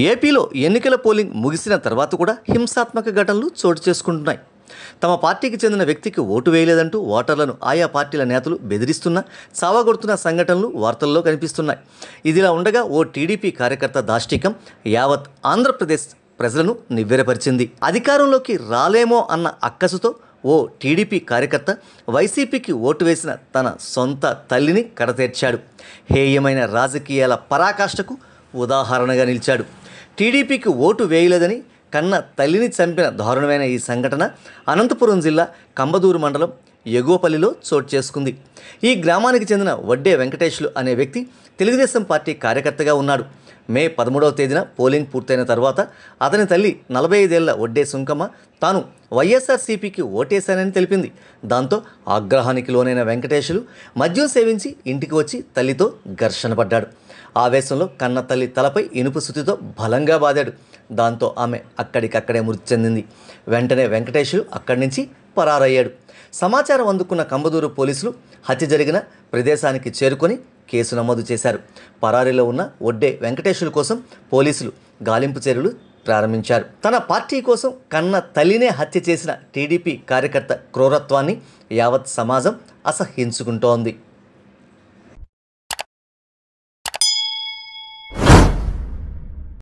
ఏపీలో ఎన్నికల పోలింగ్ ముగిసిన తర్వాత కూడా హింసాత్మక ఘటనలు చోటు చేసుకుంటున్నాయి. తమ పార్టీకి చెందిన వ్యక్తికి ఓటు వేయలేదంటూ ఓటర్లను ఆయా పార్టీల నేతలు బెదిరిస్తున్నా, చావగొడుతున్న సంఘటనలు వార్తల్లో కనిపిస్తున్నాయి. ఇదిలా ఉండగా ఓ టీడీపీ కార్యకర్త దాష్టికం యావత్ ఆంధ్రప్రదేశ్ ప్రజలను నివ్వెరపరిచింది. అధికారంలోకి రాలేమో అన్న అక్కసుతో ఓ టీడీపీ కార్యకర్త వైసీపీకి ఓటు వేసిన తన సొంత తల్లిని కడతేర్చాడు. హేయమైన రాజకీయాల పరాకాష్ఠకు ఉదాహరణగా నిలిచాడు. టీడీపీకి ఓటు వేయలేదని కన్న తల్లిని చంపిన దారుణమైన ఈ సంఘటన అనంతపురం జిల్లా కంబదూరు మండలం ఎగువపల్లిలో చోటు చేసుకుంది. ఈ గ్రామానికి చెందిన వడ్డే వెంకటేశ్లు అనే వ్యక్తి తెలుగుదేశం పార్టీ కార్యకర్తగా ఉన్నాడు. మే 13వ తేదీన పోలింగ్ పూర్తయిన తర్వాత అతని తల్లి 45 ఏళ్ల వడ్డే సుంకమ్మ తాను వైఎస్ఆర్సీపీకి ఓటేశానని తెలిపింది. దాంతో ఆగ్రహానికి లోనైన వెంకటేశ్లు మద్యం సేవించి ఇంటికి వచ్చి తల్లితో ఘర్షణ పడ్డాడు. ఆవేశంలో కన్న తల్లి తలపై ఇనుపు సుత్తితో బలంగా బాదాడు. దాంతో ఆమె అక్కడికక్కడే మృతి చెందింది. వెంటనే వెంకటేశ్లు అక్కడి నుంచి పరారయ్యాడు. సమాచారం అందుకున్న కంబదూరు పోలీసులు హత్య జరిగిన ప్రదేశానికి చేరుకొని కేసు నమోదు చేశారు. పరారీలో ఉన్న వడ్డే వెంకటేశ్వరు కోసం పోలీసులు గాలింపు చర్యలు ప్రారంభించారు. తన పార్టీ కోసం కన్న తల్లినే హత్య చేసిన టీడీపీ కార్యకర్త క్రూరత్వాన్ని యావత్ సమాజం అసహ్యించుకుంటోంది.